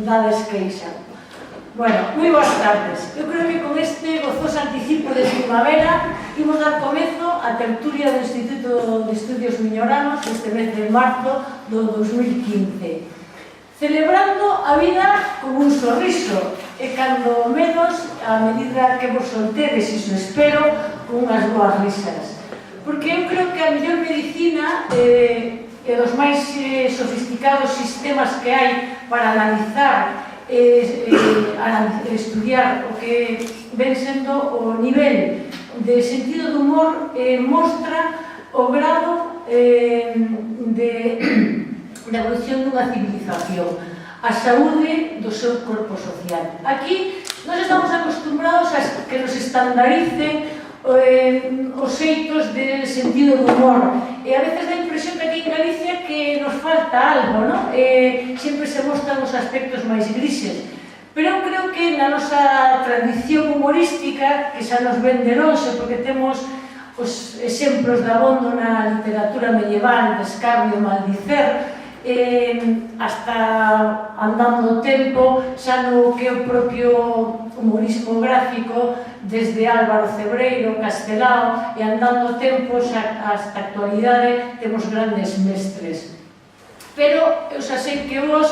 dades queixa. Bueno, moi boas tardes. Eu creo que con este gozoso anticipo de primavera imos dar comezo á tertulia do Instituto de Estudios Miñoranos este mes de marzo do 2015. Celebrando a vida con un sorriso e cando menos a medida que vos soltedes, iso espero, con unhas boas risas. Porque eu creo que a mellor medicina e dos máis sofisticados sistemas que hai para analizar estudiar o que ven sendo o nivel de sentido do humor mostra o grado de evolución dunha civilización, a saúde do seu corpo social. Aquí nós estamos acostumbrados a que nos estandaricen os xeitos de sentido do humor e a veces dá a impresión que aquí en Galicia que nos falta algo, non? Sempre se mostran os aspectos máis grises, pero eu creo que na nosa tradición humorística, que xa nos ven de lonxe porque temos os exemplos de abondo na literatura medieval, de escarnio, maldicer, hasta andando o tempo, xa no que o propio humorismo gráfico, desde Álvaro Cebreiro, Castelao, e andando o tempo xa hasta a actualidade temos grandes mestres. Pero eu xa sei que vos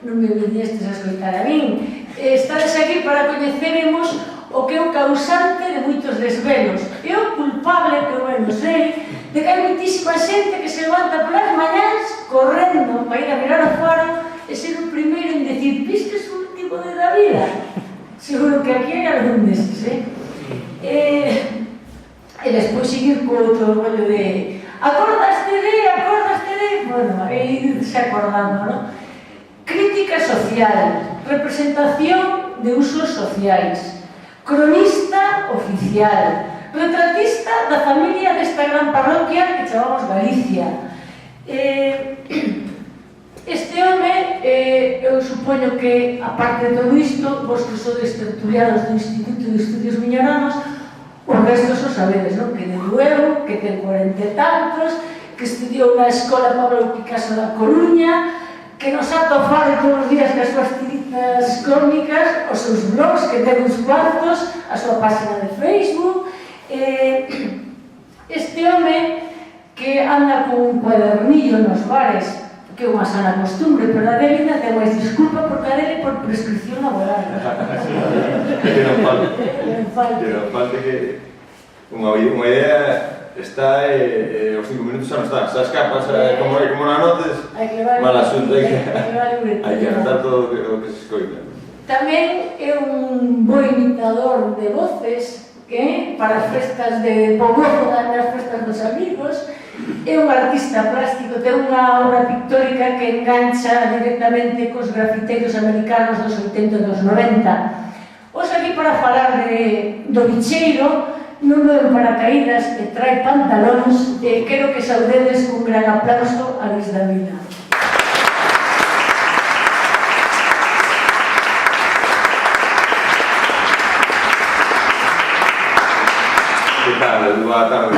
non me viñestes a escoitar a min, estades aquí para coñeceremos o que é o causante de moitos desvelos e o culpable, que eu non sei, de que hai moitísima xente que se levanta polas mañás correndo para ir a mirar o faro e ser o primeiro en decir vistes o último de la vida. Seguro que aquí hai algún deses, e despois seguir co outro rollo de acordaste de, bueno, e irse acordando, non? Crítica social, representación de usos sociais, cronista oficial, retratista da familia desta gran parroquia que chamamos Galicia. Este home, eu supoño que, aparte de todo isto, vos que sodes tertulianos do Instituto de Estudios Miñoranos, os restos os sabedes, non? Que de Duero, que ten 40 e tantos, que estudiou na Escola Pablo Picasso da Coruña, que nos atofade todos os días que as súas tiritas cómicas, os seus blogs, que ten uns cuantos, a súa página de Facebook. Este home que anda con un cuadernillo nos bares, que é unha sana costumbre, pero a dele ainda ten máis disculpa porque a dele por prescripción laboral. Que non falte que unha idea está e os 5 minutos xa non está, xa escapas, como non anotes, mal asunto, hai que anotar todo o que se escoita. Tamén é un bo imitador de voces, que para as festas de Pogozo, nas festas dos amigos, é un artista plástico, ten unha obra pictórica que engancha directamente cos grafiteiros americanos dos 80 e dos 90. Os aquí para falar do bicheiro, non ven paracaídas e trae pantalóns, e quero que saudedes cun gran aplauso a Luis Davila. Que tal? Boa tarde.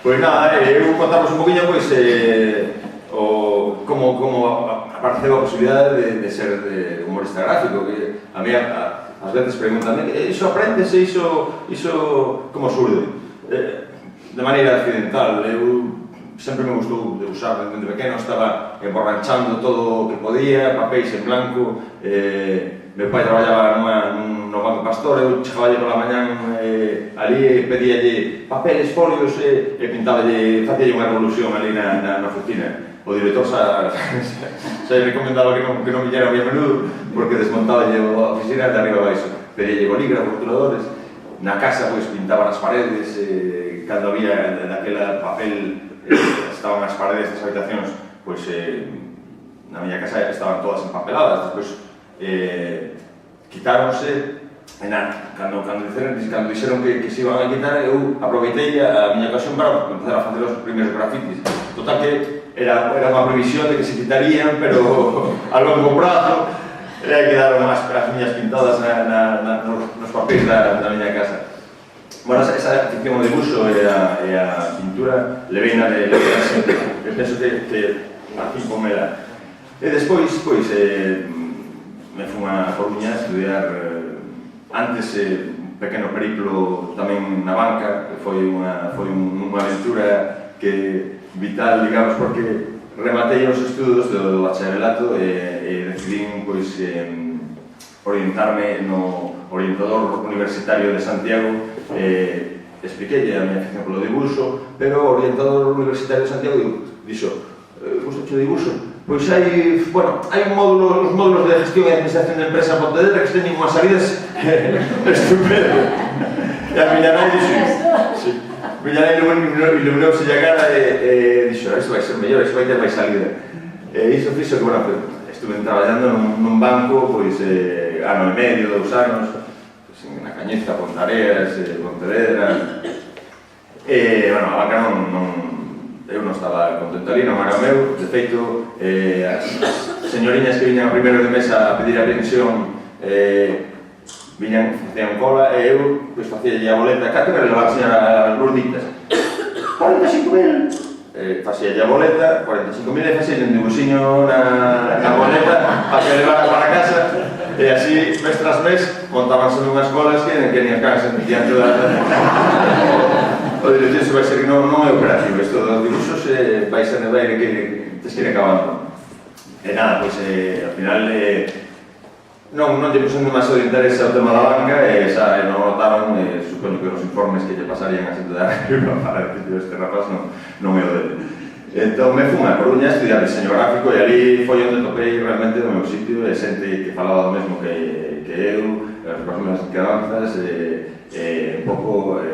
Pois nada, eu contamos un poquinho como apareceu a posibilidade de ser humorista gráfico, que a mí ás veces preguntan, iso aprendese, iso como surde? De maneira accidental, eu sempre me gustou de usar, desde pequeno estaba emborranchando todo o que podía, papéis en blanco, meu pai traballaba no Banco Pastor, eu chegaballe pola mañán ali e pedíalle papeles, folios e pintaballe, facíalle unha revolución ali na oficina. O director xa recomendaba que non viñera moi a menudo porque desmontaballe a oficina de arriba a baixo. Pedíalle bolígrafos, rotuladores, na casa pintaban as paredes, cando había daquela papel estaban as paredes das habitacións, na miña casa estaban todas empapeladas, despois quitáronse, cando dixeron que se iban a quitar, eu aproveitei a miña ocasión para empezar a facer os primeiros grafitis. Total que era unha previsión de que se quitarían, pero a longo prazo quedaron as miñas pintadas nos papéis da miña casa. Bueno, esa ficción de dibuixo e a pintura leveina de sempre. Eu penso que así como era. E despois, pois, me fui a Coruña a estudiar antes un pequeno periplo tamén na banca, que foi unha aventura que vital, digamos, porque rematei os estudos do bacharelato e decidí, pois, orientarme no orientador universitario de Santiago. Expliquei a miña afición polo dibuixo, pero o orientador universitario de Santiago dixo: gusta o dibuixo? Pois hai, bueno, hai os módulos de gestión e administración de empresa en Pontevedra que teñen unhas salidas estupendas. E a miña nai dixo, miña nai iluminou-se a cara e dixo: isto vai ser mellor, isto vai ter máis salida. E iso fixo que, bueno, estuve traballando nun banco, pois, ano e medio, 2 anos, na Cañiza, Pontareas, Pontevedra. E, bueno, a banca eu non estaba contento ali, non era o meu. De feito, as señoriñas que viñan a primeiro de mesa a pedir a pensión viñan, facían cola, e eu facía a boleta. Cato que levar a señora as gorditas? 45.000. Facía a boleta, 45.000, e facía un dibuxiño na boleta para que levara para casa. E así, mes tras mes, montábanse unhas colas que ni as caras se metían todas. O dirección se vai ser que non é operativo, isto dos dibuixos vai ser de baile que tes que ir acabando. E nada, pois, ao final, non lle pusen demasiado interés ao tema da banca, e xa non notaron, supoño que os informes que lle pasarían a xente da arriba para que este rapaz non é o dele. Entón me fui a Coruña a estudiar diseño gráfico, e ali foi onde topei realmente o meu sitio, e xente que falaba do mesmo que eu, as próximas quedanzas, un pouco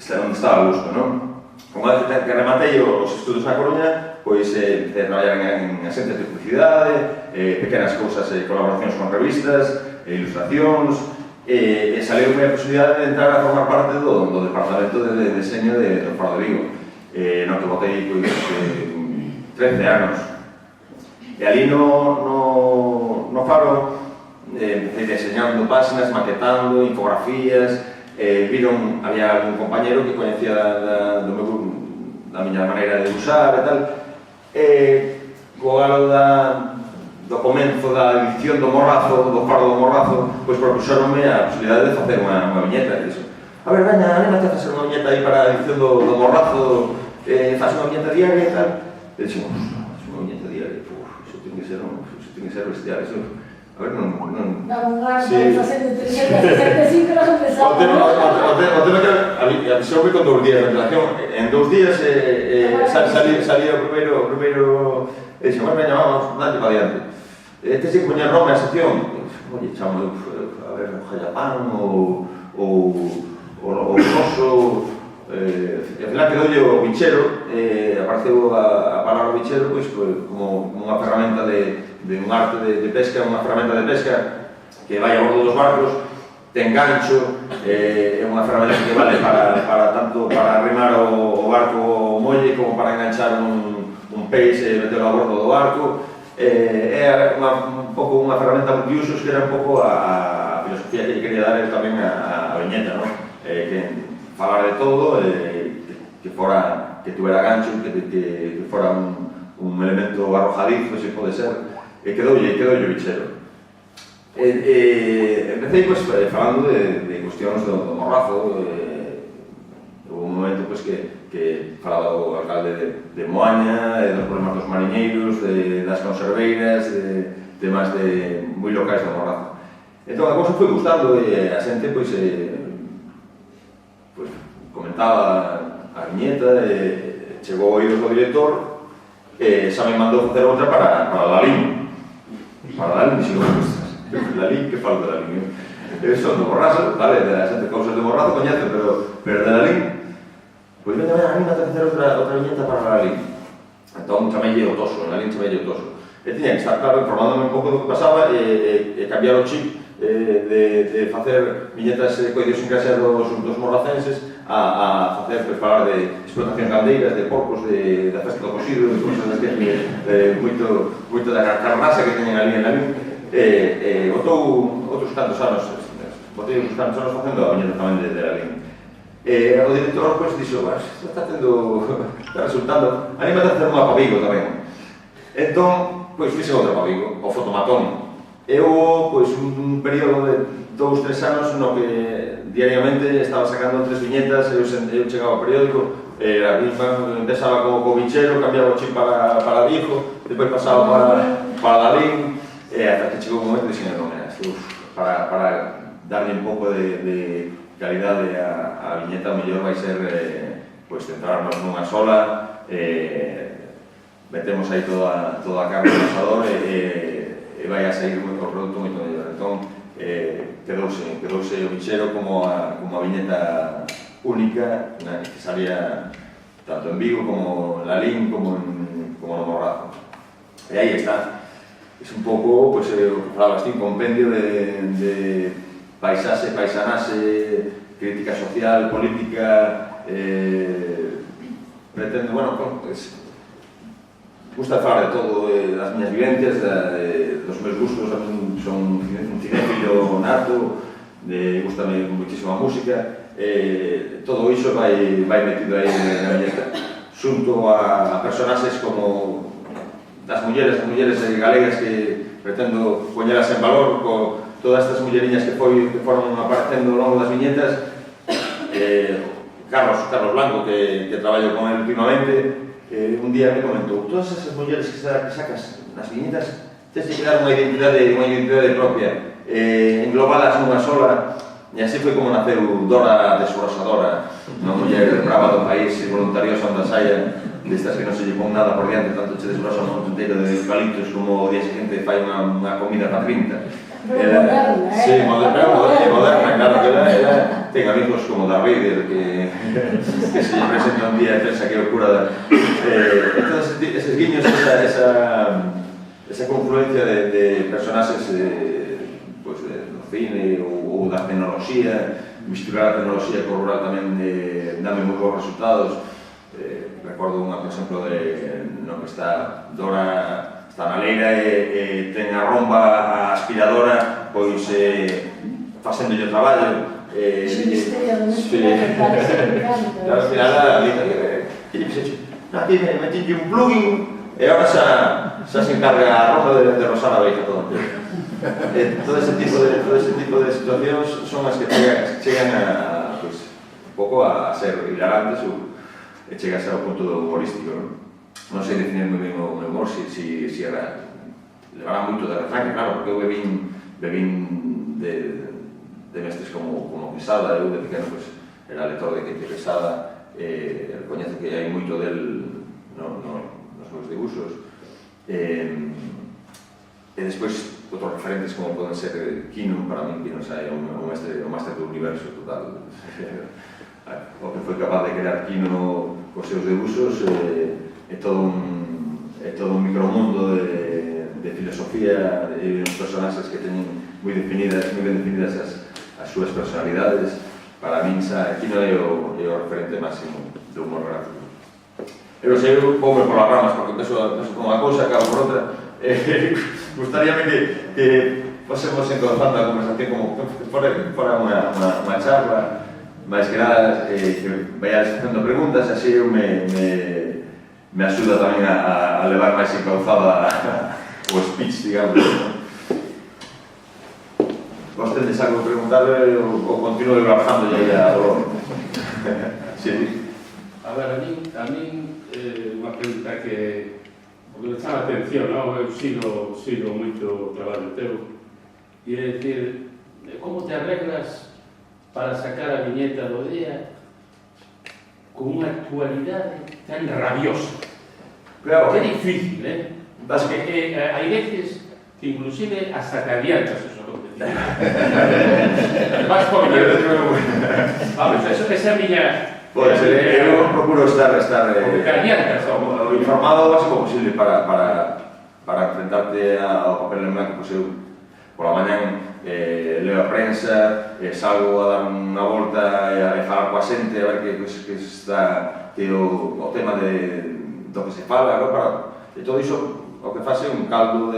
onde estaba a gusto, non? Como que rematei os estudos na Coruña, pois empecé a traballar en axencias de publicidade, pequenas cousas, colaboracións con revistas, ilustracións, e saliu a posibilidade de entrar a formar parte do departamento de diseño do Faro de Vigo, no que botei, pois, 13 anos. E ali no Faro empecé diseñando páxinas, maquetando, infografías. Había un compañero que coñecía da miña maneira de usar e tal, co galo do comenzo da edición do Morrazo, do Faro do Morrazo, pois propuxeronme a posibilidade de facer unha viñeta. A ver, veña, anímate a facer unha viñeta aí para a edición do Morrazo, faz unha viñeta diaria e tal. E dixemos, unha viñeta diaria, iso ten que ser bestial, iso. A ver, non... Dá un ar de facendo 365 horas empezamos. O tema que a misión foi con 2 días de relación. En 2 días salía o primeiro... E dixo, bueno, veña, vamos, dale para diante. Este sí que poñía nome a sección. Oye, chamo, a ver, o Jayapán, o Oso... E ao final quedoulle o bichero, apareceu a palabra bichero como unha ferramenta de un arte de pesca, unha ferramenta de pesca que vai a bordo dos barcos, ten gancho, é unha ferramenta que vale tanto para arrimar o barco ao molle como para enganchar un peixe e meterlo a bordo do barco. É un pouco unha ferramenta multiusos que era un pouco a filosofía que quería dar tamén a viñeta, que falar de todo, que tuvera gancho, que fora un elemento arrojadizo, se pode ser, e quedoulle o bichero. Empecé falando de cuestións do Morrazo. Houve un momento que falaba do alcalde de Moaña, dos problemas dos mariñeiros, das conserveiras, temas moi locais do Morrazo. Entón a cousa foi gustando, e a xente comentaba a viñeta, chegou a oídos do director, e xa me mandou facer outra para Lalín. Para Lalín, dixo, Lalín, que falta Lalín? Son do Morrazo, vale, a xente cousas do Morrazo coñece, pero de Lalín, pois veña, anímate a facer outra viñeta para Lalín. Entón chamei o Toso, Lalín chamei o Toso. E tiña que estar claro, informándome un pouco do que pasaba, e cambiar o chip de facer viñetas con idiosincrasia dos morracenses a facer, falar de explotacións gandeiras, de porcos, da festa do cocido, de cousas que moito da carnaza que teñen ali en Lalín. Botou outros tantos anos, botei uns tantos anos facendo a viñeta tamén de Lalín. O director dixo, isto está resultando, anímate a facer unha para Vigo tamén. Entón, pois, fixe outra para Vigo, o fotomatón. Eu, pois, un período de 2-3 anos no que diariamente estaba sacando 3 viñetas, eu chegaba ao periódico, a misma empezaba como bichero, cambiaba o chip para Vigo, depois pasaba para Lalín, hasta que chegou un momento e dixen, non, para darlle un pouco de calidade a viñeta, o mellor vai ser pois, centrarnos nunha sola, metemos aí toda a carne no asador e vai a sair o produto moito mellor. Entón, quedouse o bichero como a viñeta única que salía tanto en Vigo como en Lalín como no Morrazo. E aí está. Es un pouco, pois, falabas ti, un compendio de paisaxe, paisanaxe, crítica social, política, pretendo, bueno, pues, gusta falar de todo, das miñas vivencias, dos meus gustos, son un cinéfilo nato, gustame muchísima música, todo iso vai metido aí na viñeta, xunto a personaxes como das mulleres galegas que pretendo poñelas en valor, con todas estas mulleriñas que foron aparecendo ao longo das viñetas, Carlos Blanco, que traballo con él últimamente, un día me comentou, todas esas mulleres que sacas nas viñetas tens que dar unha identidade propia, englobalas nunha sola, e así foi como naceu Dora Desbrosadora, unha muller brava do país, voluntariosa onde saia, destas que non se lle pon nada por diante, tanto che desbrosa un montón inteiro de eucaliptos como o día seguinte fai unha comida para 30. Moderna, sí, moderna, claro, que ela ten amigos como Darth Vader que se lle presenta un día e pensa que é o cura entón, eses guiños, esa confluencia de personaxes do cine ou da tecnoloxía, misturar a tecnoloxía co rural tamén dame moi bons resultados. Recordo unha, por exemplo, no que está Dora está na leira e ten a romba, a aspiradora, pois facendo o traballo. Es un misterio, non sí. A aspiradora, que lle fixeche? Aquí metille un plugin e agora xa se encarga a romba de rosar a veiga todo. Todo ese tipo de situacións son as que chegan a, pois, un pouco a ser hilarantes e chegas ao punto do humorístico, non sei definir moi ben o meu humor, si era levará moito de refrán, claro, porque eu bebín de mestres como Quesada, eu de pequeno era lector de Quinte Quesada, recoñezo que hai moito del nos meus dibuixos, e despois outros referentes como poden ser Quino, para mí Quino é o mestre do universo total. O que foi capaz de crear Quino cos seus debuxos é todo un micromundo de filosofía e uns personaxes que teñen moi ben definidas as súas personalidades. Para min Quino é o referente máximo do humor gráfico. Eu sei, voume por las ramas porque penso por unha cousa, acabo por outra. Gustaríame que fosemos encauzando a conversación como que fora unha charla, máis que nada, que vayades facendo preguntas, así eu me axuda tamén a levar máis encauzada o speech, digamos. Vos tendes algo que preguntar ou continuo trabajando ya a dolor? Sí. A ver, a min unha pregunta que me chama a atención, non? Eu sigo moito o traballo teu, e é dicir, como te arreglas para sacar a viñeta do día con unha actualidade tan rabiosa? Claro. Que difícil, Porque hai veces que inclusive hasta te adiantas esos acontecimentos. Vas por miedo. Vamos, esa é a miña... Pode ser, eu procuro estar informado o máximo posible para enfrentarte ao papel en blanco. Pois eu, pola mañan, leo a prensa, salgo a dar unha volta e falar coa xente a ver que está o tema do que se fala, e todo iso o que fase un caldo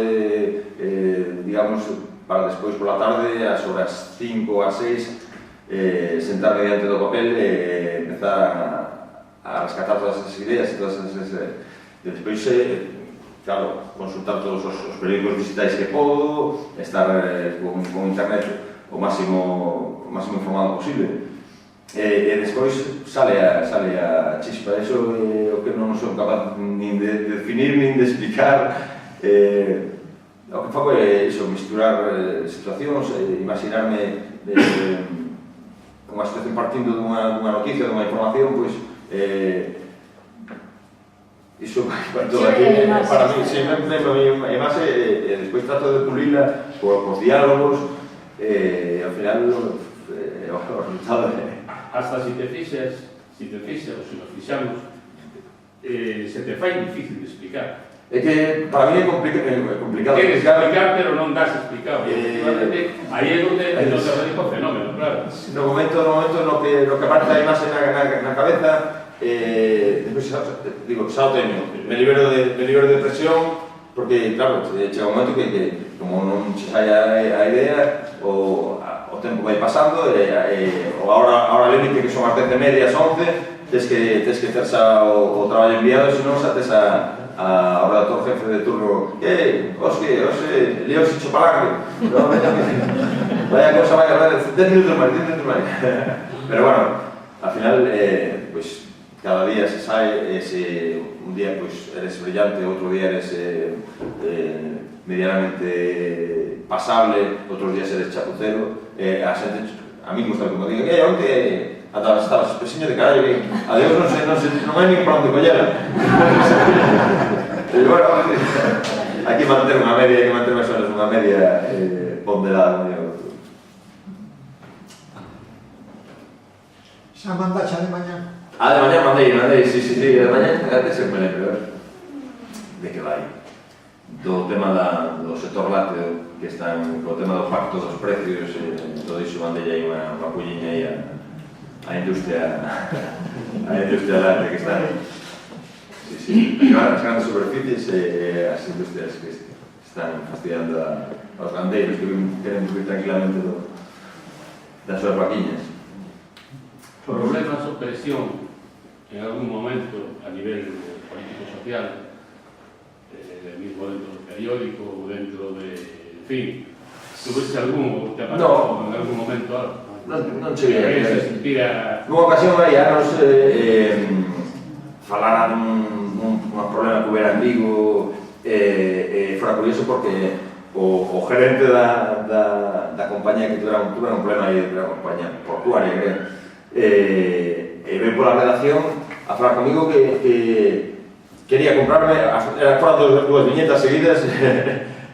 digamos, para despois pola tarde, ás horas 5 ou ás 6, sentarme diante do papel e empezar a rescatar todas esas ideas e todas esas... E despois claro, consultar todos os periódicos digitais que podo, estar con internet o máximo informado posible. E despois sale a chispa. Eso é o que non son capaz nin de definir, nin de explicar. O que fago é iso, misturar situacións, imaginarme unha situación partindo dunha noticia, dunha información, pois iso vai todo aquí, para mí, sempre é máis, e despois trato de pulila cos diálogos, e ao final o resultado é... Hasta si te fixas, ou se nos fixamos, se te fai difícil de explicar. É que para mí é complicado Queres explicar, pero non das explicado. Aí é onde radica o fenómeno, claro. No momento no que aparece a imaxe na cabeza, despois digo, xa o teño, me libero de presión, porque, claro, chega un momento que como non se sai a idea, o tempo vai pasando, e a hora límite, que son as 10:30, as 11, tes que ter xa o traballo enviado, senón xa tes ao redactor jefe de turno, hoxe, líos hecho palanque, vaya cosa, vaya 10 minutos máis. Pero bueno, al final, pues, cada día se sae, un día pues, eres brillante, outro día eres medianamente pasable, outros días eres chapucero, a xente, amigos tal como digan, onde estabas, pesiño de carallo, adiós, non hai nin para onde collera. Pero bueno, hai que manter unha media, ponderada. Xa mandaxa de mañá? De mañá mandei, sí, de mañá até sempre lembro, de que vai, do tema do sector lácteo, que están co tema do pacto dos precios, todo iso mandei aí unha pulliña aí a industria láctea que está, sí, as grandes superficies e as industrias que están fastidiando aos gandeiros que queren vivir tranquilamente das súas vaquiñas. Problemas ou presión en algún momento a nivel político-social, mismo dentro do periódico ou dentro de... En fin, tuviste algún ou te apareceu en algún momento algo? Non cheguei a sentir a... Nunha ocasión hai anos falara dun problema que hubiera en Vigo, fora curioso porque o gerente da compañía que tuvera un problema aí, da compañía portuaria, ven pola redacción a falar comigo que quería comprarme, foran dúas viñetas seguidas,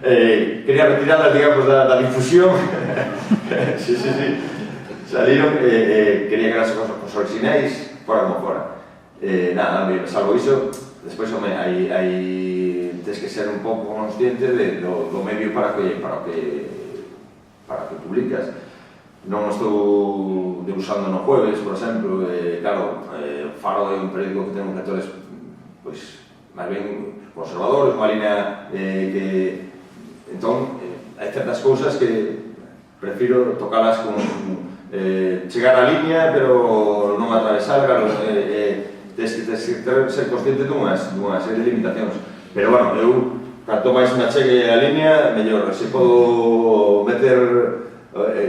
quería retirarlas, digamos, da difusión. Sí, saliron, quería que las cosas originais, fora como fora. Nada, salvo iso, despois, aí tens que ser un pouco consciente do medio para que publicas. Non estou debusando no Jueves, por exemplo, claro, Faro é un periódico que ten lectores, pois, máis ben conservadores, unha línea que... Entón, hai certas cousas que prefiro tocalas con... chegar á línea, pero non atravesar, claro, tens que ser consciente dunha serie de limitacións. Pero, bueno, eu, canto máis me achegue a línea, mellor. Se podo meter...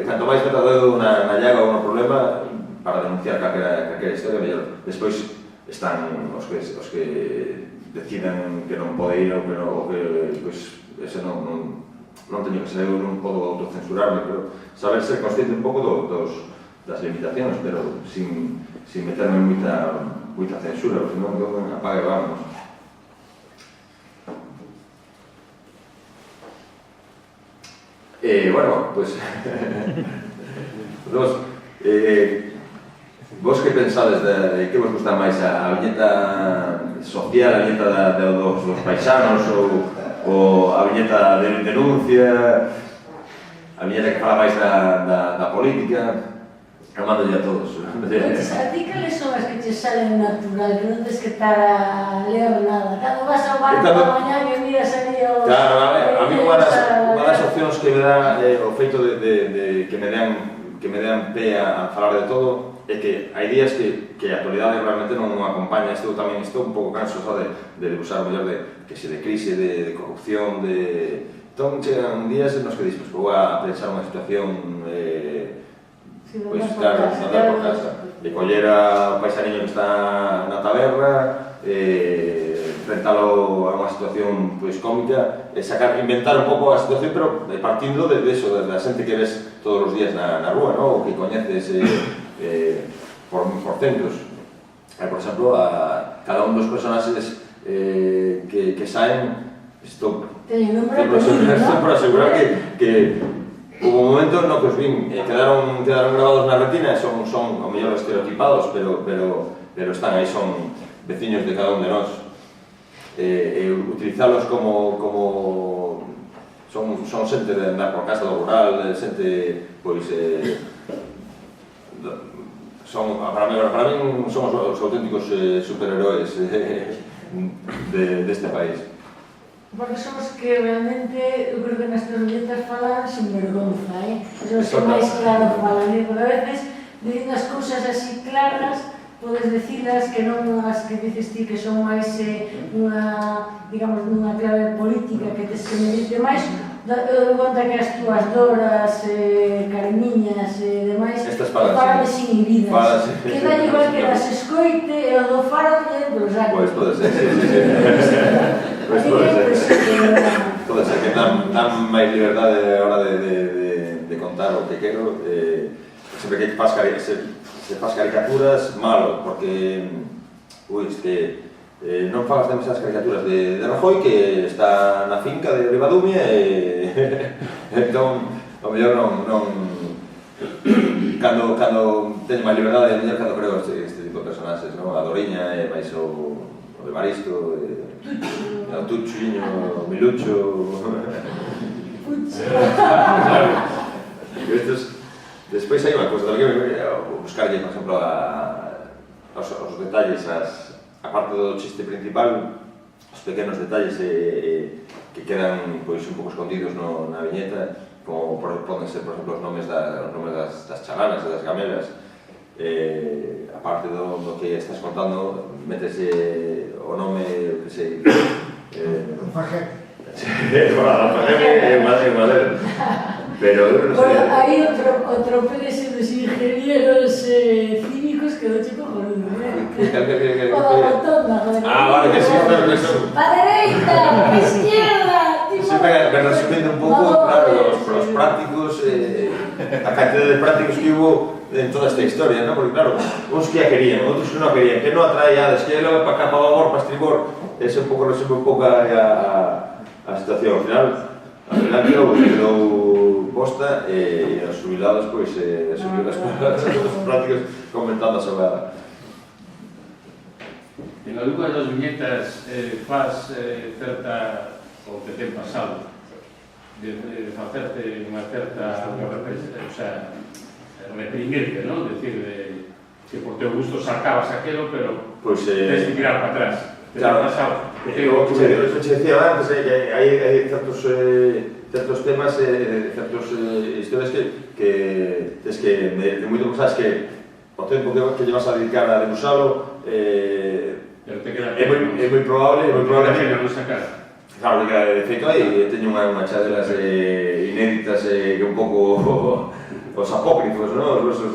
Canto máis meta o dedo na llaga ou no problema, para denunciar calquera historia, mellor. Despois están os que decidan que non pode ir ou que, pois, ese non teño que ser, eu non podo autocensurarme, pero saber ser consciente un pouco das limitacións, pero sin meterme en moita censura, porque senón eu apague e vamos. Bueno, pues... vos que pensades de que vos gusta máis, a viñeta social, a viñeta dos paisanos ou a viñeta de denuncia, a viñeta que fala máis da política? Amándolle a todos. A ti cales son as que te salen natural, que non tens que estar a ler nada? Cando vas ao bar da mañá que miras ali os... Claro, a mí unha das opcións que me dá o feito de que me dean pé a falar de todo é que hai días que a actualidade realmente non acompaña. Isto tamén estou un pouco canso de usar o mellor de crise, de corrupción, entón chegan días nos que dices, vou a pensar unha situación pois claro, andar por casa e coller a paisaniño que está na taberna, enfrentalo a unha situación pois cómica e inventar un pouco a situación, pero partindo de eso, da xente que ves todos os días na rúa, no? O que coñeces por centros. Por exemplo, cada un dos personaxes que saen, estou por asegurar que hubo un momento no que os vin, quedaron grabados na retina, son ao mellor estereotipados, pero están aí, son veciños de cada un de nós. Utilizalos como son xente de andar por casa do rural, xente, pois, para mí son os auténticos superheróis deste país. Porque son os que realmente, eu creo que nas viñetas falan sin vergonza, son os que máis claro falan, porque a veces dicen as cousas así claras, podes dicilas que non as que dices ti que son máis nunha clave política que tes que medirte máis, conta que as túas doras, cariñas e demais, falan desinhibidas, que dá igual que las escoite e o do faro dentro, sabe? Pois pode ser, pode ser que dan máis liberdade a hora de contar o que quero, sempre que se faz caricaturas, malo, porque non fagas demasiadas caricaturas de Rajoy, que está na finca de Ribadumia, entón, ao mellor non cando teño máis liberdade, ao mellor cando creo este tipo de personaxes, a Doriña, e máis o de Maristo, o Tuchiño, o Milucho... Despois hai unha cousa, que buscarlle, por exemplo, os detalles, a parte do chiste principal, os pequenos detalles que quedan un pouco escondidos na viñeta, como poden ser, por exemplo, os nomes das chalanas e das gamelas. A parte do que estás contando, metese o nome, que sei... Alfajeme. Alfajeme, pero... Hai outro PDS dos ingenieros cívicos que non che cojonudo, O da rotonda, joder. Vale, que sí, pero que son... A dereita, a izquierda, sempre resumindo un pouco, claro, os prácticos, a cantidad de prácticos que hubo en toda esta historia, ¿no? Porque claro, uns que a querían, outros que non a querían, que non atraíades, que logo para cá, para babor, para estribor, ese un pouco resume un pouco a situación. Al final quedou posta e os jubilados, pois, subiu as prácticas comentando a xogada. En algunhas das viñetas faz certa, o que ten pasado, de facerte unha certa, o sea, reprimirte, non? Decir, que por teu gusto sacabas aquelo, pero tens que tirar para atrás. Claro, o que che decía antes, hai certos temas, certas historias que tens que medirte moito, porque sabes que o tempo que llevas a dedicar a debusalo é moi probable que non sacar. Claro, que de feito aí teño unha chadelas inéditas que un pouco os apócrifos, non? Os versos,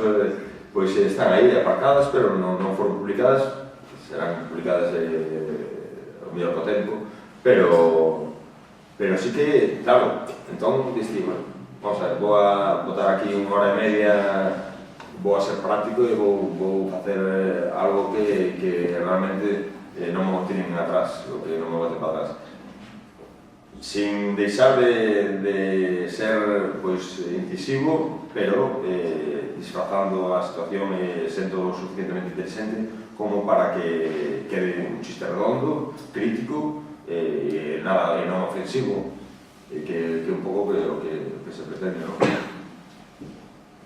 pois están aí aparcadas, pero non foron publicadas, serán publicadas ao mellor co tempo, pero sí que, claro, entón, diste, vamos a ver, vou a botar aquí unha hora e media, vou a ser práctico e vou facer algo que realmente non me tiren atrás, o que non me bote para atrás. Sin deixar de ser, pois, incisivo, pero disfrazando a situación e sendo suficientemente inteligente como para que quede un chiste redondo, crítico, e non ofensivo, que un pouco o que se pretende, non?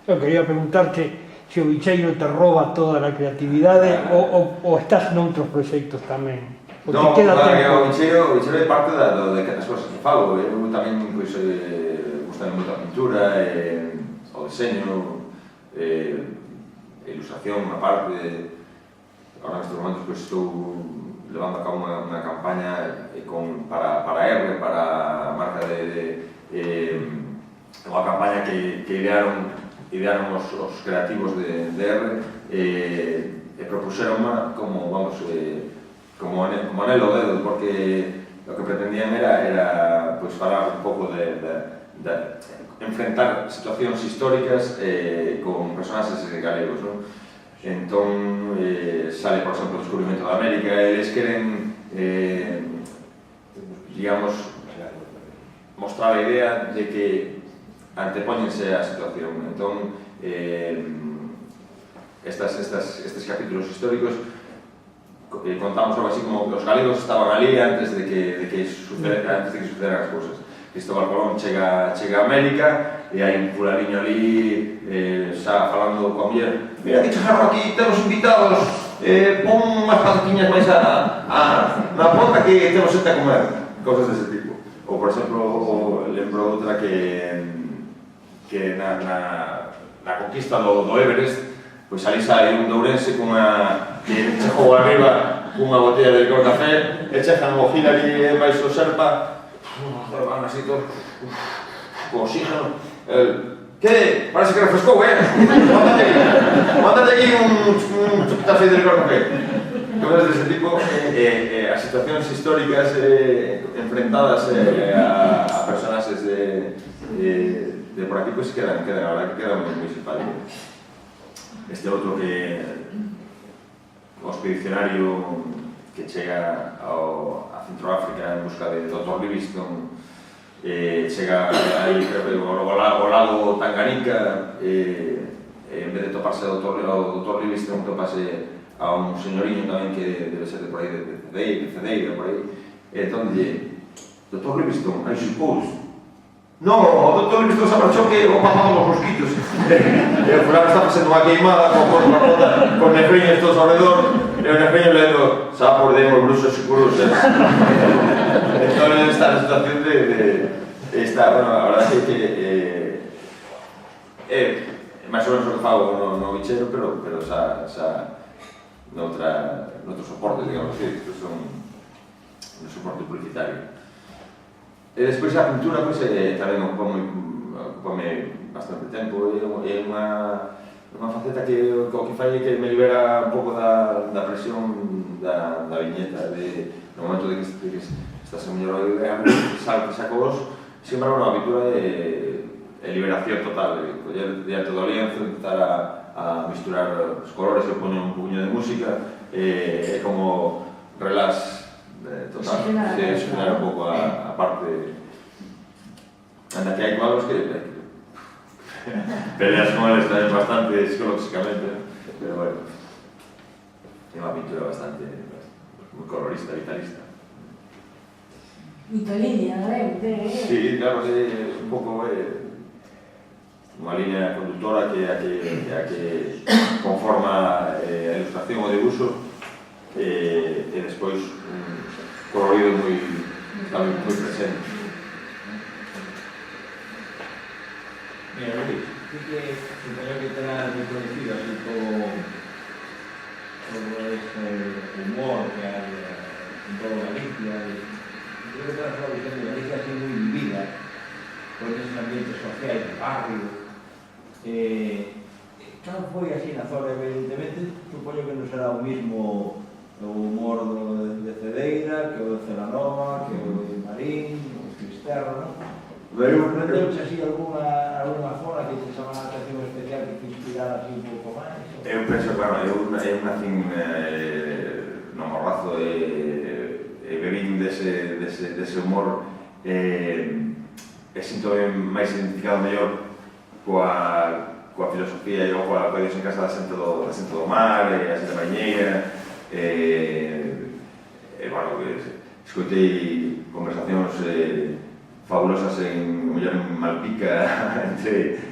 Eu quería preguntarte se o bicheiro te roba toda a creatividade ou estás noutros proxectos tamén? Non, claro, o bicheiro é parte de as cosas que fago. Eu tamén gustame moito a pintura, o deseño, ilustración, a parte, ahora nestes momentos pois estou levando a cabo unha campaña para R, para a marca unha campaña que idearon os creativos de R e propuxeronma como, vamos, como anelo ao dedo, porque o que pretendían era pois, falar un pouco de enfrentar situacións históricas con personaxes galegos, non? Entón, sale, por exemplo, o descubrimento da América, eles queren, digamos, mostrar a idea de que antepóñense a situación. Entón, estes capítulos históricos contamos algo así como que os galegos estaban ali antes de que sucederan as cousas. Cristóbal Colón chega a América e hai un fulaniño ali xa falando coa muller: mira que chegaron aquí, temos invitados, pon unhas pataquiñas máis na ponta que temos xente a comer, cousas dese tipo. Ou, por exemplo, lembro outra que na conquista do Everest, pois ali sai un de Ourense que chegou arriba cunha botella de licor café e chegan o Hillary e máis o Sherpa, van así todos con oxígeno. Que? Parece que refrescou, mándate aquí un chupitazo de licor café. Cosas dese tipo, as situacións históricas enfrentadas a personaxes de por aquí, pois quedan, a verdad que quedan moi simpáticos. Este outro que o expedicionario que chega a Centroáfrica en busca de Dr. Livingstone, chega aí ao lago Tanganica, en vez de toparse ao Dr. Livingstone, topase a un señoriño tamén que debe ser de por aí, de Cedeira, por aí. Entón, Dr. Livingstone, I suppose. No, o Dr. Livingstone se marchou que o papamos os mosquitos. E o fulano está facendo unha queimada con nefriños todos ao redor, e o nefriño lendo "Sapordemos bruxos e curusas". Entón, está na situación bueno, a verdade é que máis ou menos o que fago no bichero, pero xa noutros soportes, digamos así, que son un soporte publicitario. E despois a pintura, pois, tamén ocupame bastante tempo, é unha faceta que o que fai é que me libera un pouco da presión da viñeta, no momento de que estás en mellor idea, sacos, sempre a pintura é liberación total, coller diante do lienzo, intentar a misturar os colores e poñer un puño de música, é como relax total, xenar un pouco a parte. Anda que hai cuadros que peleas con eles tamén bastante psicolóxicamente, pero bueno, é unha pintura bastante moi colorista, vitalista. Mitolinia, Sí, claro, é un pouco unha línea conductora que conforma a ilustración o dibuixo e despois un colorido moi presente. Mira, Luis, sí que supoño que terás reconocido así todo ese humor que hai en todo Galicia. Creo que terás unha visión de Galicia así moi vivida, con esos ambientes sociais do barrio. Cal foi así na zona? Evidentemente, supoño que non será o mismo o humor de Cedeira, que o de Celanova, que o de Marín, o de Fisterra, non? Prendeu-te así alguna zona que te chamara a atención especial que te inspirara así un pouco máis? Eu penso, claro, eu nacín no Morrazo e bebín dese humor e sinto-me máis identificado mellor coa filosofía e coa Dios en casa da xente do mar e a xente mariñeira bueno, escoitei conversacións fabulosas en Malpica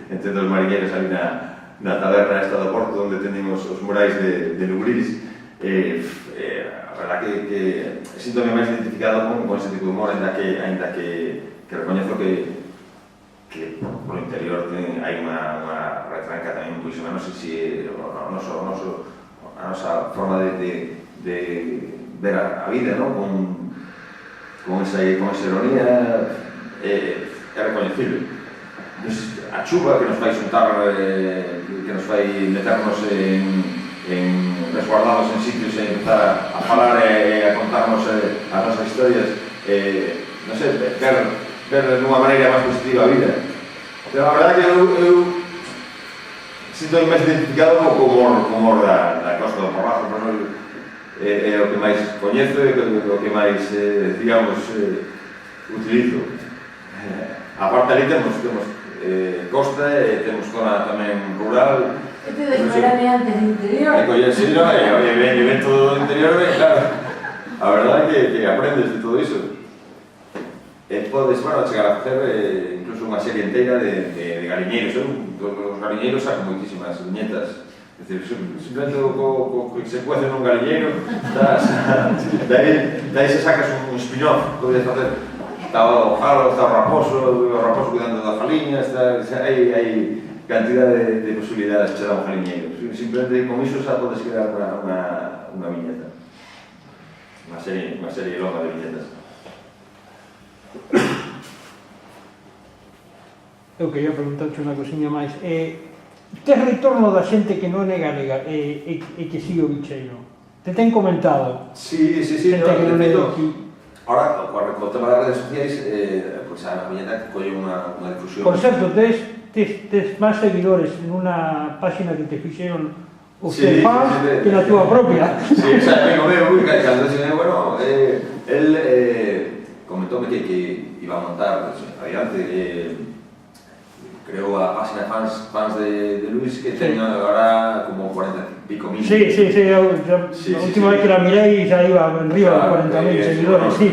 entre dos mariñeiros ali na taberna esta do Porto onde tenen os murais de Lubrís. A verdad que sinto-me máis identificado con ese tipo de humor, ainda que recoñezo que por interior hai unha arranca tamén, pois, o menos, a nosa forma de ver a vida, non? Con esa ironía é recoñecible. A chuva que nos fai xuntar, que nos fai meternos resguardados en sitios e empezar a falar e a contarnos as nosas historias, non sei, ver nunha maneira máis positiva a vida. Pero a verdade que eu sinto máis identificado co humor da Costa do Porrazo, é o que máis coñezo e o que máis, digamos, utilizo. A parte ali temos costa e temos zona tamén rural. E tedes veraneantes de interior. Sí, no, e ven todo do interior, claro. A verdade é que aprendes de todo iso. E podes, chegar a facer incluso unha serie inteira de galiñeiros. Os galiñeiros sacan moitísimas viñetas. É dicir, simplemente co que se cuece nun galiñeiro, daí se sacas un spin-off, podes facer. Está o falo, está o raposo cuidando da faliña, hai cantidad de posibilidades que se dá un jaliñeiro. Simplemente con iso xa podes crear unha viñeta. Unha serie longa de viñetas. Eu quería preguntarche unha cosiña máis. Tes retorno da xente que non é galega e que sigue o bicheiro? Te ten comentado? Sí. Xente que non é aquí. Ahora, co tema das redes sociais, a viñeta colle unha difusión. Por certo, tes máis seguidores nunha páxina que te fixeron os fans que na túa propia. Sí, amigo meu, cando dixen, bueno, el comentóme que iba a montar adiante, creou a páxina fans de Luis, que ten agora como 40 pico mil. Sí, a última vez que la mirei xa iba en riba de 40.000 seguidores, sí.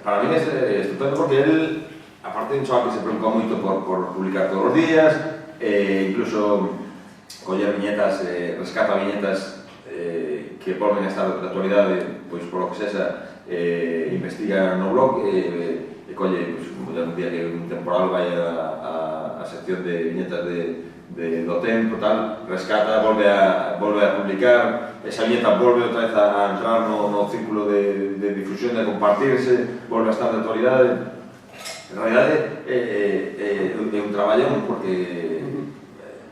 Para mí é estupendo porque él, aparte de un chaval que se preocupa moito por publicar todos os días, incluso coller viñetas, rescata viñetas que volven a estar de actualidade, pois por lo que sexa, investiga no blog e colle, un día que un temporal vai a sección de viñetas do tempo, tal, rescata, volve a publicar, esa viñeta volve outra vez a entrar no círculo de difusión, de compartirse, volve a estar de actualidade. En realidade é un traballón porque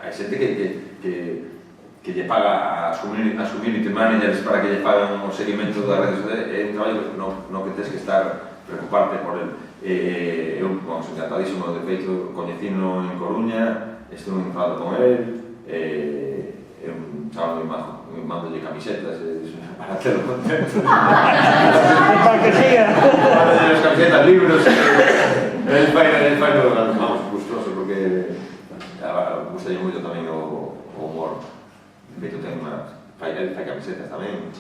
hai xente que lle paga as community managers para que lle pagan o seguimento das redes sociais. É un traballo no que tens que estar preocuparte por el. Eu, encantadísimo, de feito, coñecino en Coruña, estou enfadado con él, é un chaval moi majo, mándolle camisetas para hacerlo contento. Para que siga. Mándolle as camisetas, libros, el fai no, vamos, gustoso, porque gustalle moito tamén o humor. De feito, el fai camisetas tamén,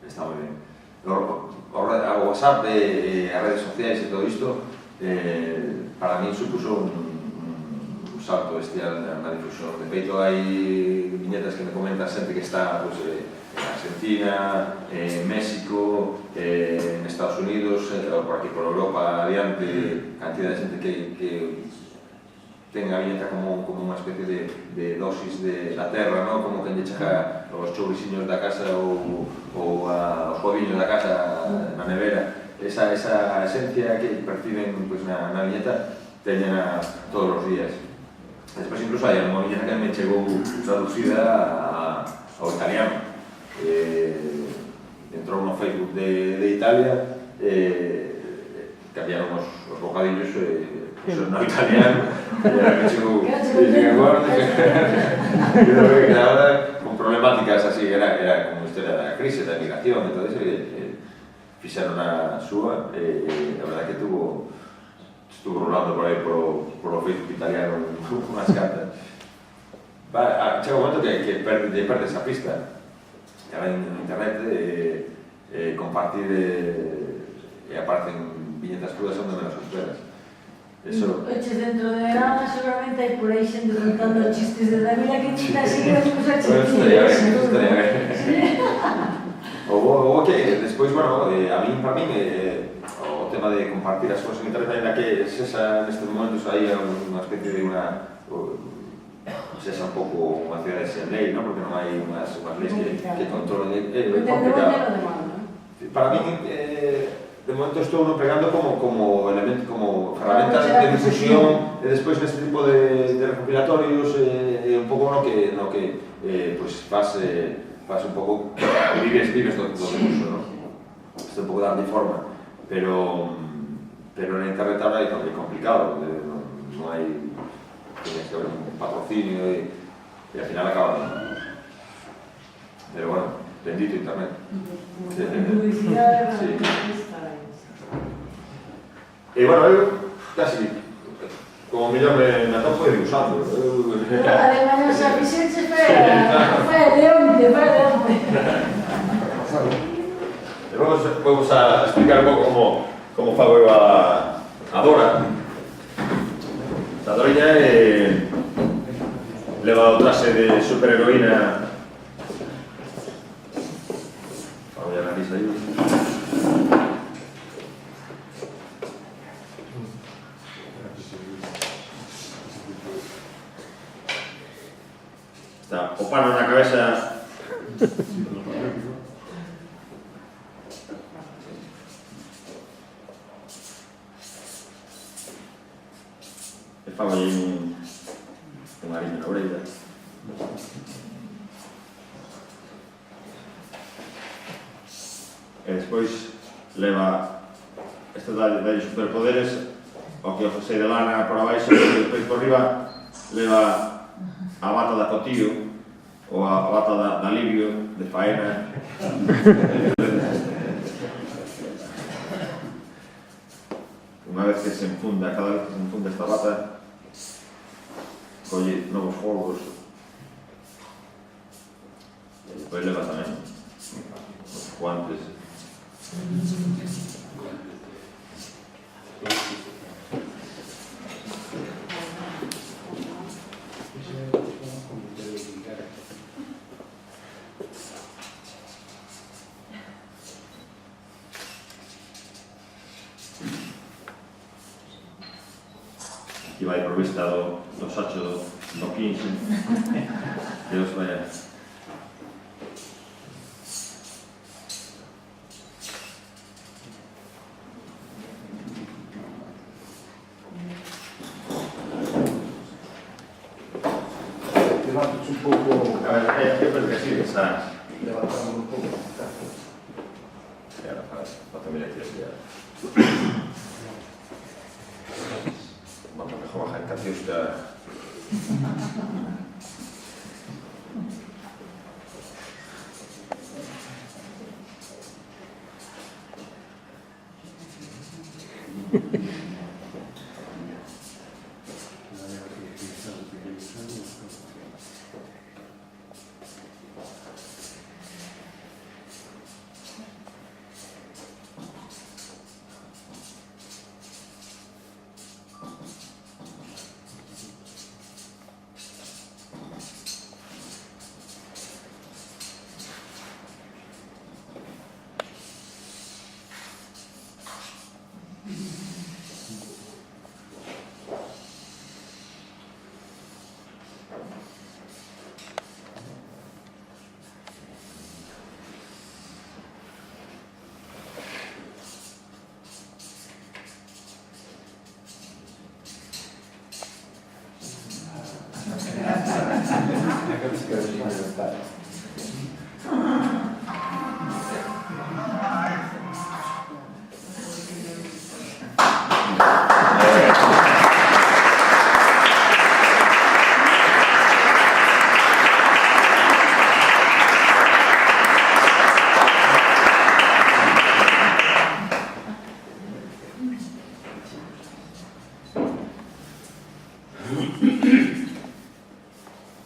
está moi ben. O WhatsApp e as redes sociais e todo isto, para mí supuso un salto bestial na difusión. De feito, hai viñetas que me comenta xente que está en Argentina, en México, en Estados Unidos, por aquí por Europa, adiante, cantidad de xente que ten a viñeta como unha especie de dosis da terra, ¿no? Como que lle chega os chourisiños da casa ou os coviños da casa na nevera. Esa esencia que perciben na viñeta teñen todos os días. Despois incluso hai unha viñeta que me chegou traducida ao italiano. Entrou no Facebook de Italia, cambiaron os bocadillos no italiano, e me chegou agora, que ahora con problemáticas así, era como historia da crise, da migración e todo iso, fixeron a súa, a verdad que estuvo rolando por aí por o Facebook italiano unhas cartas. Chega un momento que perde esa pista, que ahora en internet compartir e aparecen viñetas crudas onde menos esperas. Eches dentro de Granada, seguramente hai por aí xente contando chistes de Daniela que chita así que nos ha chistes. O que, despois, bueno, para min, o tema de compartir as cousas en internet, ainda que neste momento hai unha especie de sexa un pouco unha cidade sen lei, non? Porque non hai unhas leis que controlen, é Entendemos complicado. de lo demás, ¿no? Para mí, de momento estou pegando como elemento, como ferramenta de difusión, e despois neste tipo de recopilatorios un pouco no que pues faz un pouco, vives do uso, non? Isto un pouco dando forma, pero na internet ahora é complicado, non hai, tienes que haber un patrocinio e al final acaba. Pero bueno, bendito internet. Publicidade, Sí. E bueno, eu casi, como mellor me atopo e usando. además, a Vicente fue de onde. Vamos a explicar un pouco como fago eu a Dora. A Doriña leva o traxe de superheroína. Vamos a nariz aí. Está o pano na cabeza. E fago aí un ariño na orella. E despois leva este dalle superpoderes o que o José de lana por abaixo e despois por riba leva a bata da Cotío ou a bata da Livio de faena. Unha vez que se enfunda, cada vez que se enfunda esta bata, colle novos folgos e despois leva tamén os guantes. Aquí vai provista do sacho do 15. Deus vai. Levantas un pouco, A ver, eu penso que sí, está. levantamos un pouco. Para tamén aquí así. Vamos, mejor bajar Catiusca.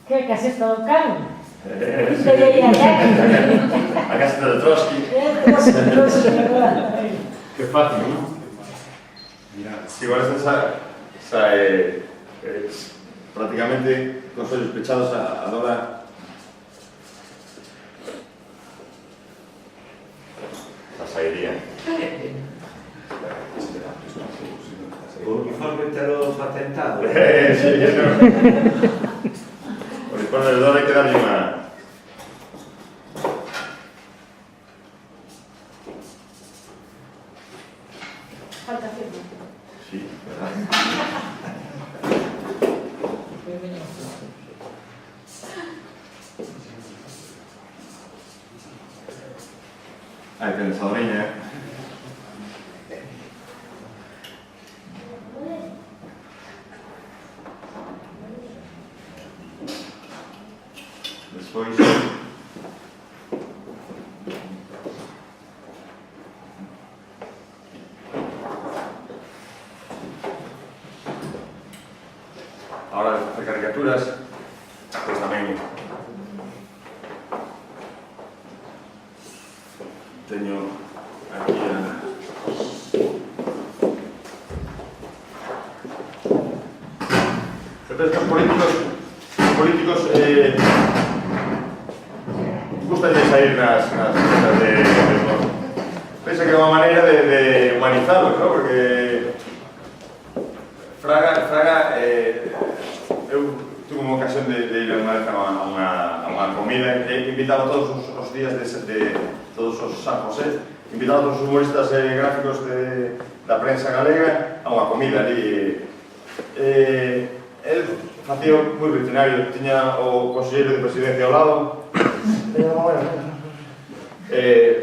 Que has estado calmo? A casa de Trotsky. Qué fácil, ¿no? Si igual esa prácticamente con los ojos pechados a Dora. La sairía. O uniforme te los atentados. Sí, Bueno, de verdade hai que darlle unha... Falta firma. Sí, verdade. Aí tendes a doña, Despois... Ahora, de caricaturas, pois tamén teño aquí os políticos gustaría sair nas cosas de pensa que é unha maneira de humanizalos, ¿no? Porque Fraga eu tuve unha ocasión de ir unha vez a unha comida e invitaba todos os días de todos os San José, invitaba a todos os humoristas gráficos da prensa galega a unha comida ali. El facía moi rutinario, tiña o conselleiro de presidencia ao lado,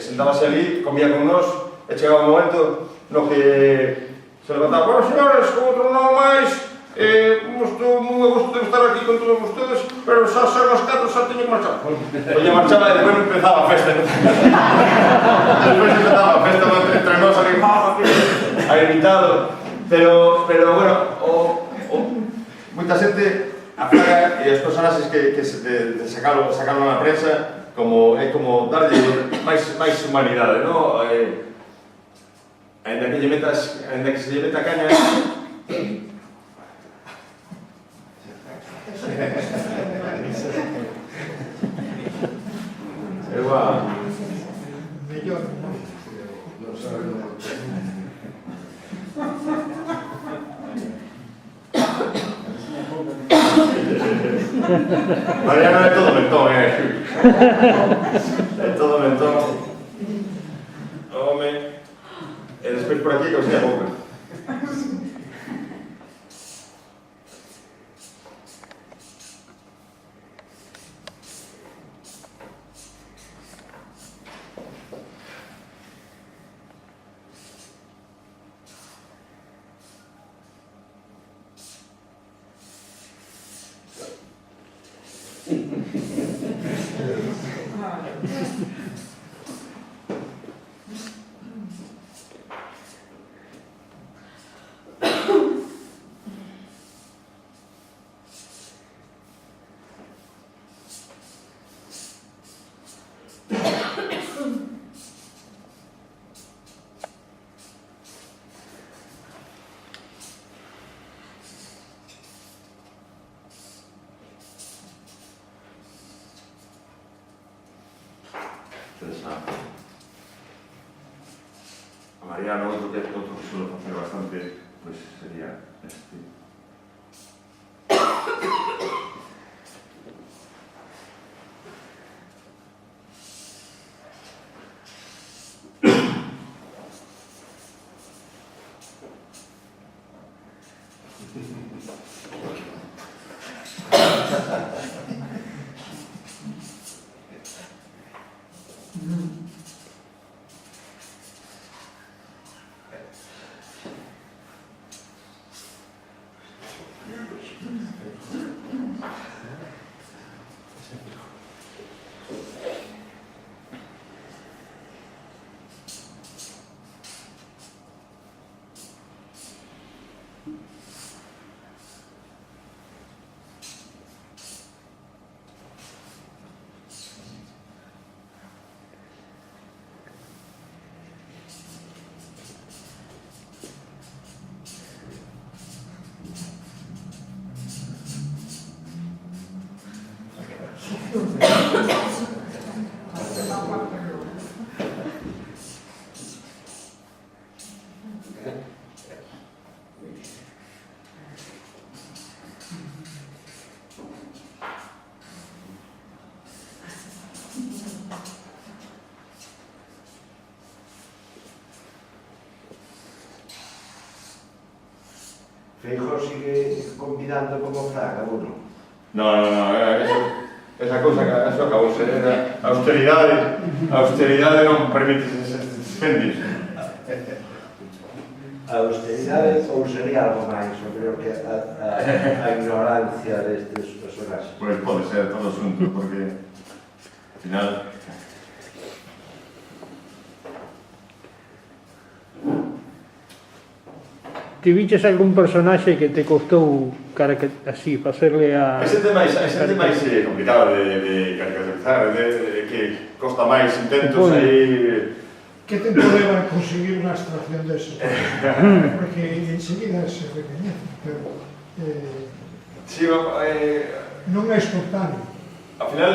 sentábase ali, comía con nós, e chegaba un momento no que se levantaba, bueno, señores, con outro non máis, estou moi a gusto de estar aquí con todos vostedes, pero xa son as 4, xa teño que marchar. Oye, marchaba e depois empezaba a festa. Despois empezaba a festa entre nós ali, a invitado. Pero bueno, moita xente, a Fraga e os personaxes que de sacalo na prensa, é como darlle máis humanidade, non? Ainda que se lle meta caña... Igual. Mellor. Mariano é todo mentón, é todo mentón. Home, e despois por aquí que os sea boca. A Mariano, outro que suelo facer bastante, pois sería este. Feijóo sigue convidando como fraga, bueno. No, esa cousa eso acabouse, a austeridade non permite eses dispendios. A austeridade ou sería algo máis, eu creo que a ignorancia destes personaxes. Pois pode ser todo asunto, porque ao final Ti viches algún personaxe que te costou así, facerle a... ese tema máis complicado de caracterizar, que costa máis intentos aí. ¿Qué tiempo lleva conseguir una abstracción de eso? Porque enseguida se recoñece, pero Sí, non é espontáneo. ao final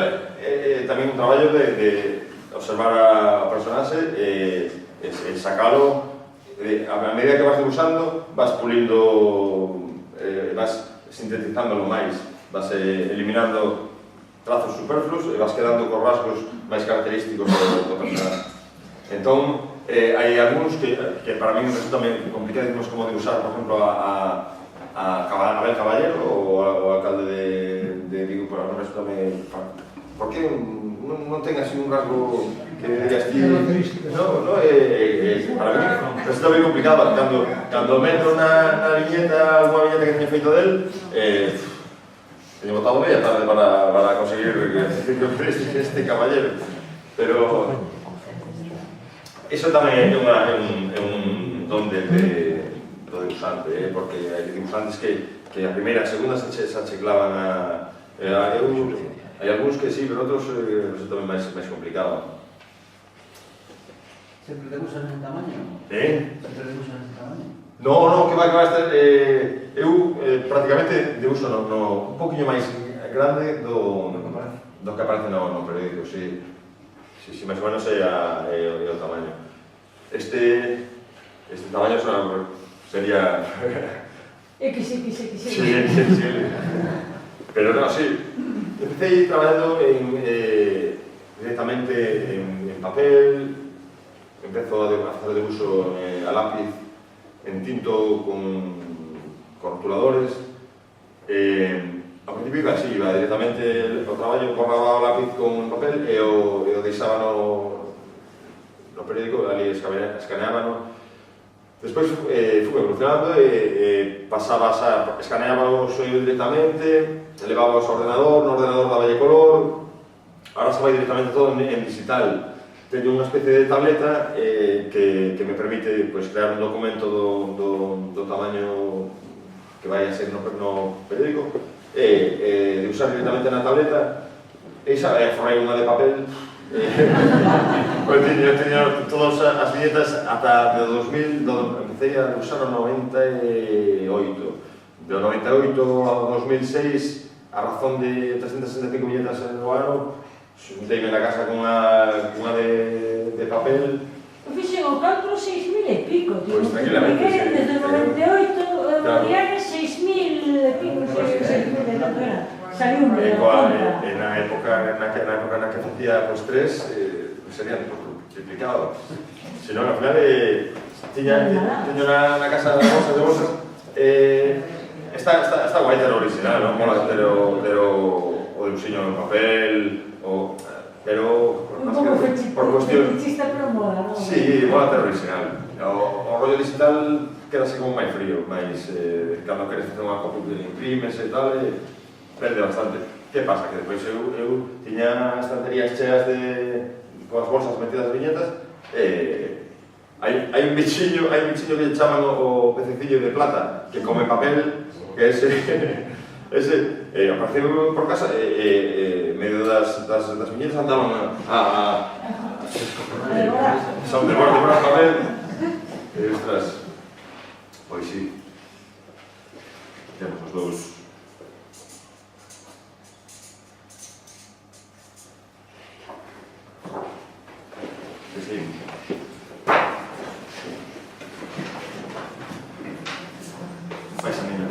tamén un traballo de observar a personaxe e sacalo. A medida que vas dibujando, vas pulindo, vas sintetizándolo máis, vas eliminando trazos superfluos e vas quedando con rasgos máis característicos do personaxe. Entón, hai algúns que para mí resulta complicadísimos como dibujar, por exemplo, a Abel Caballero ou o alcalde de Vigo, por exemplo, resulta por que non ten así un rasgo que digas ti? No, para mí resulta moi complicado, cando metro na viñeta, alguna viñeta que teña feito del, teño botado media tarde para conseguir este caballero, pero iso tamén é un don do dibujante, porque hai dibujantes que a primeira e a segunda se acheclaban a... Hai algúns que sí, pero outros resulta máis complicado. Sempre te usan en tamaño? Sempre te usan en tamaño? No, que vai estar... Eu prácticamente deuso un poquinho máis grande do que aparece no periódico, si máis ou menos é o tamaño. Este tamaño sería... XXXX. Sí. Pero no, sí. Empecé traballando directamente en papel, empezo a facer de uso a lápiz, en tinto con rotuladores. Ao principio iba así, iba directamente o traballo, borraba o lápiz con papel e o deixaba no periódico, ali escaneábano. Despois fui evolucionando e escaneaba o soio directamente, elevaba ao ordenador, no ordenador daba color, ahora se vai directamente todo en digital. Teño unha especie de tableta que me permite crear un documento do tamaño que vai a ser no periódico e de usar directamente na tableta e forrei unha de papel. Teño todas as viñetas ata de 2000, empecé a usar o 98. Do 98 ao 2006, a razón de 365 viñetas no ano, deime na casa con unha de papel. Fixen o cálculo 6.000 e pico, tío. Pois tranquilamente, sí. Desde o 98, Mariana, 6.000 e pico, 6.000 e tanto era. Saliu un día, na época na que facía os tres, serían triplicado. Se non, ao final, teño na casa de bolsas, está guai ter o original, non? Mola ter o dibuixinho en papel, pero por cuestión... Fetichista pero mola, non? Sí, mola ter o original. O rollo digital quedase como máis frío, máis... Cando queres facer unha copia que imprimes e tal, perde bastante. Que pasa? Que depois eu tiña estanterías cheas coas bolsas metidas viñetas hai un bichiño que chaman o pececillo de plata que come papel, que ese apareceu por casa medio das viñetas andaban a son de papel ostras, pois sí, temos os dous. Sí. Vais a niño.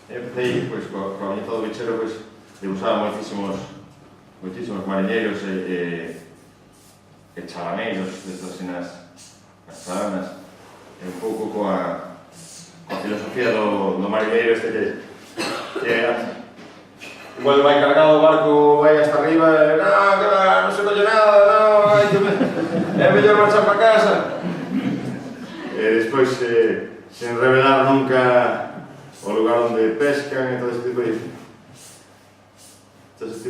Empecé, pois, coa viñeta do bichero, pois, dibujaba moitísimos mariñeiros e chalaneiros destas así nas chalanas, e un pouco coa filosofía do mariñeiro este que igual vai cargado o barco, vai hasta arriba e non se colle nada, é mellor marchar para casa, e despois sen revelar nunca o lugar onde pescan e todo ese tipo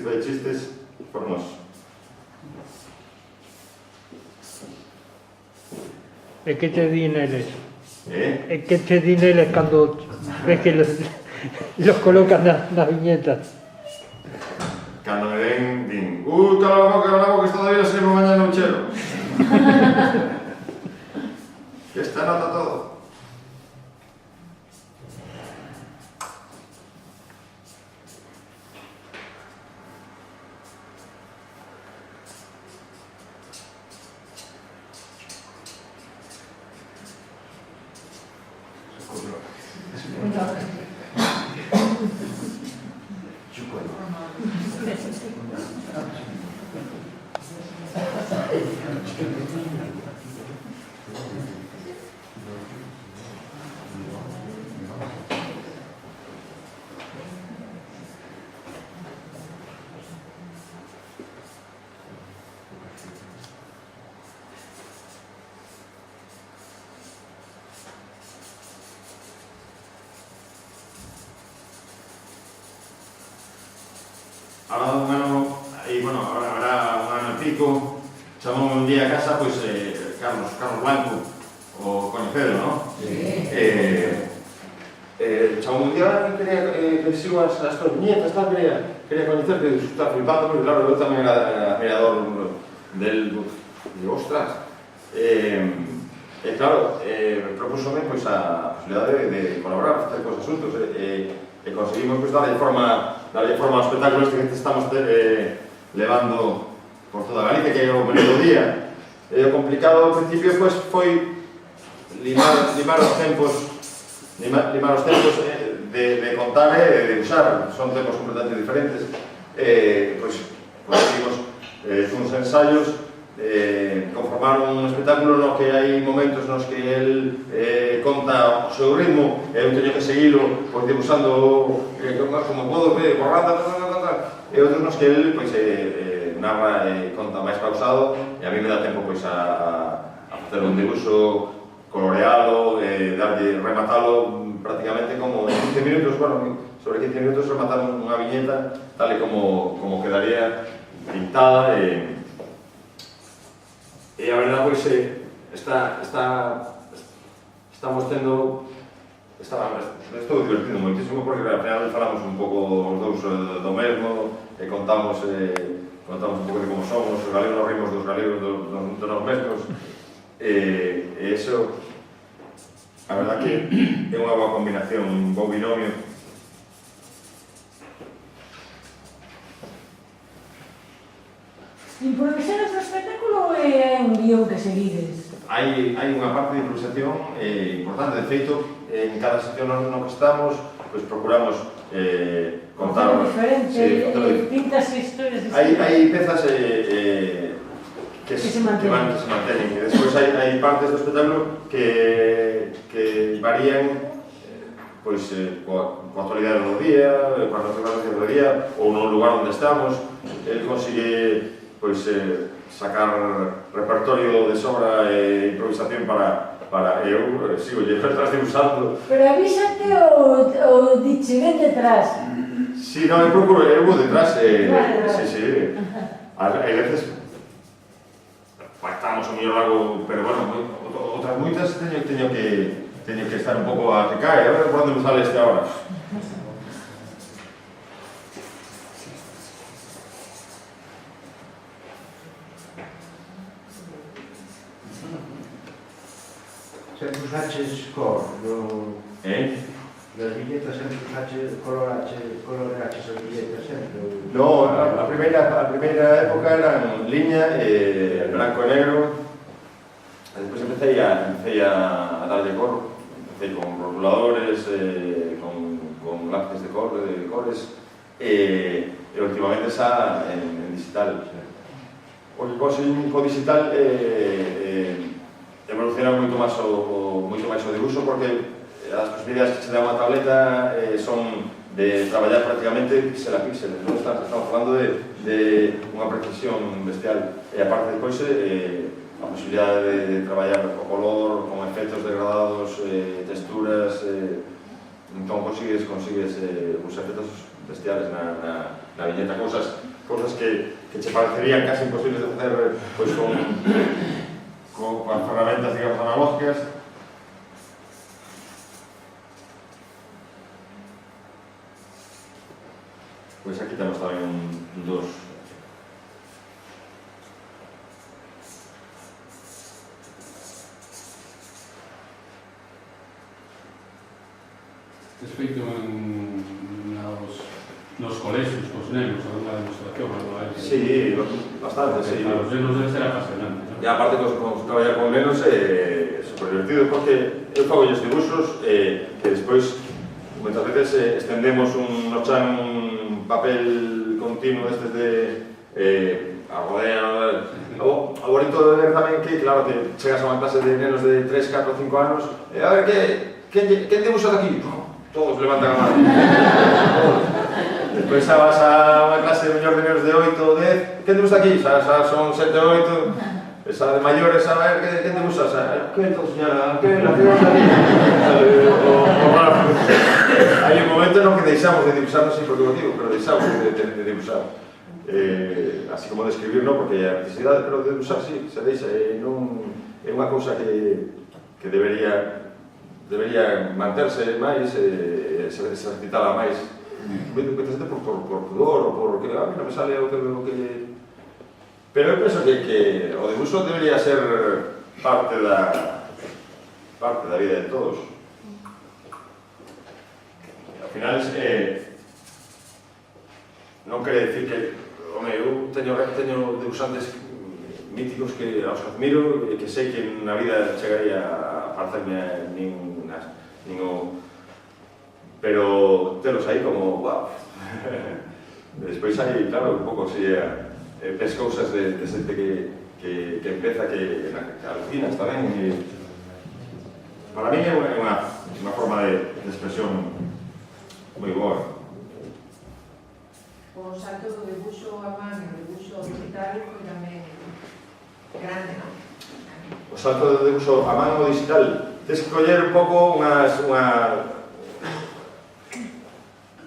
de chistes por nós. E que te di neles? E E que te di neles cando ves que los colocas nas viñetas? cando me ven, din cala a boca, que todavía se me mañana un chelo. Que esta nota todo. Ahora un ano, e, bueno, ahora un ano e pico, chamamos un día a casa, pois, Carlos Blanco, o coñecedo, non? Sí. Chamamos un día, quería que sigo as tuas viñetas, tal, quería coñecerte, está flipando, porque claro, eu tamén era admirador del, digo, ostras, claro, propúsome, pois, a posibilidade de colaborar, facer cos asuntos, e conseguimos, pois, darlle forma ao espectáculo este que estamos levando por toda Galicia, que é o menudo día. O complicado ao principio, pois, foi limar os tempos de contar e de usar, son tempos completamente diferentes. Pois, conseguimos uns ensaios, conformar un espectáculo no que hai momentos nos que el conta o seu ritmo e eu teño que seguilo pois, dibusando como podo ver, borrando e outros nos que el pois, narra e conta máis pausado e a mí me dá tempo pois, a facer un dibuixo, colorealo, rematalo prácticamente como en 15 minutos, bueno, sobre 15 minutos rematar unha viñeta tal e como quedaría pintada e a verdade, pois, estamos tendo... Estou divertido moitísimo porque ao final falamos un pouco os dous do mesmo e contamos un pouco de como somos, os galegos nos rimos dos galegos de nós mesmos e iso, a verdade que é unha boa combinación, un bo binomio. Improvisaros no espectáculo é un guión que seguides? Hai unha parte de improvisación importante, de feito, en cada sección no que estamos, pois procuramos contar... diferente, distintas historias... Hai pezas que se manteñen, e despois hai partes do espectáculo que varían pois, coa actualidade do día, coa naturaleza do día, ou no lugar onde estamos. El consigue pois, sacar repertorio de sobra e improvisación para eu sigo detrás dibujando. Pero avísate o diche, ven detrás. Si, non, eu procuro, eu vou detrás, Claro. sí. Hai veces pactamos o mellor algo, pero bueno, outras moitas teño que estar un pouco a que cae, a ver por onde me sale este ahora. Sempre usaches cor das billetas, sempre usaches coloraches as billetas sempre? No, a primeira época era en liña, blanco e negro. Despois empecé a darlle cor, empecé con rotuladores, con lápices de cores, e últimamente xa en digital. O que conseguín co digital evoluciona moito máis o debuxo, porque as posibilidades que se dá unha tableta son de traballar prácticamente píxel a píxel. Estamos falando de unha precisión bestial. E aparte depois a posibilidade de traballar o color, con efectos degradados, texturas, entón consigues uns efectos bestiales na viñeta, cousas que che parecerían casi imposibles de facer pois con as ferramentas, digamos, analógicas. Pois aquí temos tamén dos. Tes feito nos colexios, cos nenos, alguna demostración, algo aí? Sí, bastante, sí. Para os nenos debe ser apasionante, non? E aparte, traballar con nenos é super divertido, porque eu fago os dibuxos que despois, moitas veces, estendemos no chan un papel continuo destes de a rodea. O bonito de ver tamén que, claro, que chegas a unha clase de nenos de 3, 4, 5 anos e a ver, quen dibuxa aquí? Todos levantan a mano. Despois xa vas a unha clase de mellor de nenos de 8 ou 10, quen dibuxa aquí? Xa son 7 ou 8. Esa de maiores, a ver, quen dibuxa? Que entón, señora? Que la figura aquí? Hai un momento no que deixamos de dibuxar, non sei por que motivo, pero deixamos de dibuxar. Así como de escribir, non, porque a necesidade, pero de dibuxar, sí, se deixa. É unha cousa que debería manterse máis, se recitala máis. Muitas veces por pudor, ou por que a mí non me sale o que... Pero eu penso que o dibuxo debería ser parte da vida de todos. Ao final, non quere decir que, home, eu teño dibuxantes míticos aos que admiro e que sei que na vida chegaría a parecerme nin o... Pero telos aí como, guau. Despois hai, claro, un pouco así, ves cousas de xente que empeza, que alucinas tamén. Para mí é unha forma de expresión moi boa. O salto do debuxo a man e o debuxo digital foi tamén grande, non? O salto do debuxo a man ou digital, tens que coller un pouco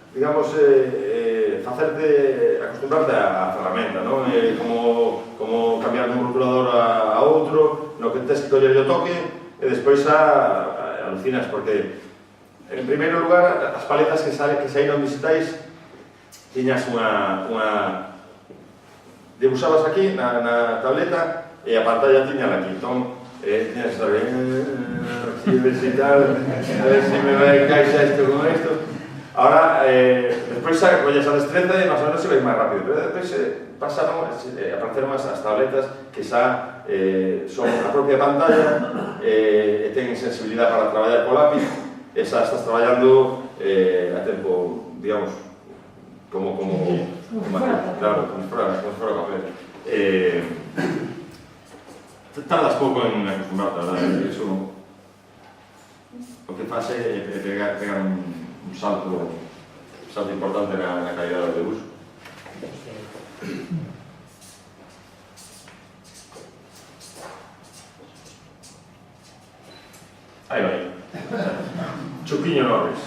digamos, acostumbrarte á ferramenta, non? Como cambiar dun rotulador a outro, no que tens que coller o toque e despois alucinas, porque en primeiro lugar, as paletas que saíron digitais tiñas dibuxabas aquí na tableta e a pantalla tiña aquí, entón tiñas que saber a ver se me vai encaixar isto con isto. Ahora, despois colles a destreza e máis ou menos se vai máis rápido, pero despois apareceron as tabletas que xa son a propia pantalla e ten sensibilidade para traballar co lápiz e xa estás traballando a tempo, digamos, como claro, como fora papel. Tardas pouco en acostumbrarte, verdad? Iso o que faz é pegar un salto importante na calidad do debuxo. Aí vai. Chuquiño Norris.